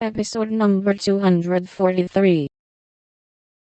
Episode number 243.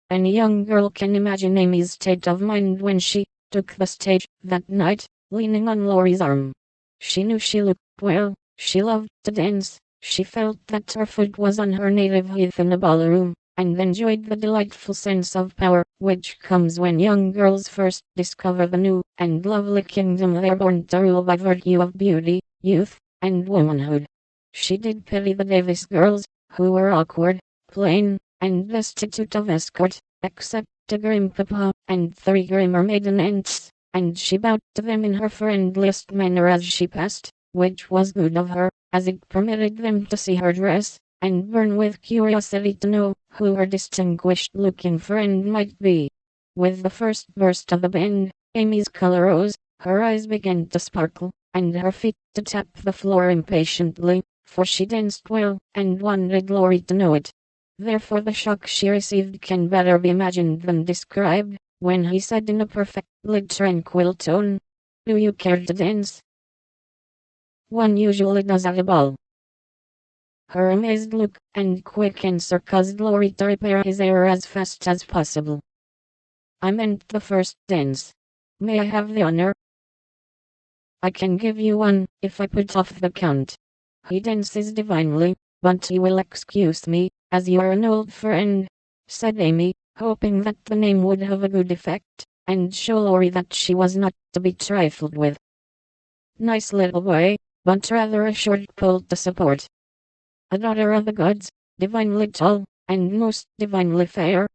Any young girl can imagine Amy's state of mind when she took the stage that night, leaning on Laurie's arm. She knew she looked well, she loved to dance, she felt that her foot was on her native heath in a ballroom, and enjoyed the delightful sense of power which comes when young girls first discover the new and lovely kingdom they are born to rule by virtue of beauty, youth, and womanhood. She did pity the Davis girls, who were awkward, plain, and destitute of escort, except a grim papa and 3 grimmer maiden aunts, and she bowed to them in her friendliest manner as she passed, which was good of her, as it permitted them to see her dress, and burn with curiosity to know who her distinguished-looking friend might be. With the first burst of the band, Amy's color rose, her eyes began to sparkle, and her feet to tap the floor impatiently, for she danced well, and wanted Laurie to know it. Therefore the shock she received can better be imagined than described, when he said in a perfectly tranquil tone, "Do you care to dance? One usually does at a ball." Her amazed look and quick answer caused Laurie to repair his error as fast as possible. "I meant the first dance. May I have the honor?" "I can give you one, if I put off the count. He dances divinely, but you will excuse me, as you are an old friend," said Amy, hoping that the name would have a good effect, and show Laurie that she was not to be trifled with. "Nice little boy, but rather a short pole to support. A daughter of the gods, divinely tall, and most divinely fair,"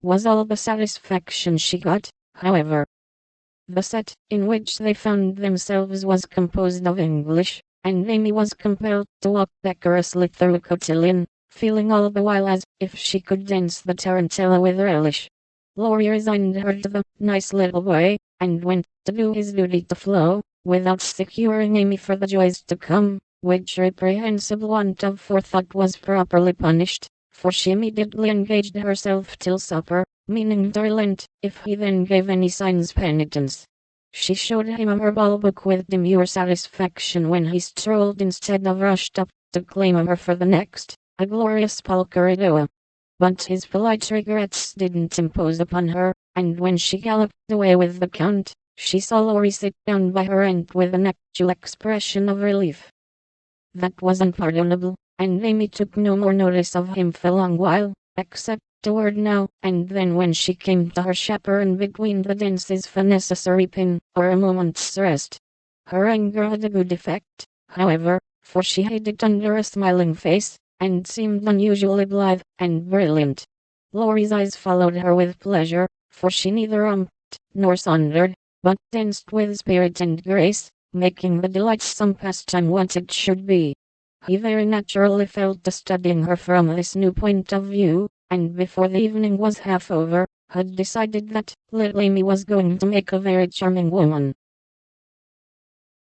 was all the satisfaction she got, however. The set in which they found themselves was composed of English, and Amy was compelled to walk decorously through a cotillion, feeling all the while as if she could dance the tarantella with relish. Laurie resigned her to the "nice little boy," and went to do his duty to Flo, without securing Amy for the joys to come, which reprehensible want of forethought was properly punished, for she immediately engaged herself till supper, meaning to relent, if he then gave any signs penitence. She showed him her ball book with demure satisfaction when he strolled instead of rushed up to claim her for the next, a glorious polka. But his polite regrets didn't impose upon her, and when she galloped away with the count, she saw Laurie sit down by her aunt with an actual expression of relief. That was unpardonable, and Amy took no more notice of him for a long while, except a word now and then when she came to her chaperone between the dances for necessary pin or a moment's rest. Her anger had a good effect, however, for she hid it under a smiling face, and seemed unusually blithe and brilliant. Laurie's eyes followed her with pleasure, for she neither romped nor sauntered, but danced with spirit and grace, making the delightsome pastime what it should be. He very naturally fell to studying her from this new point of view, and before the evening was half over, had decided that little Amy was going to make a very charming woman.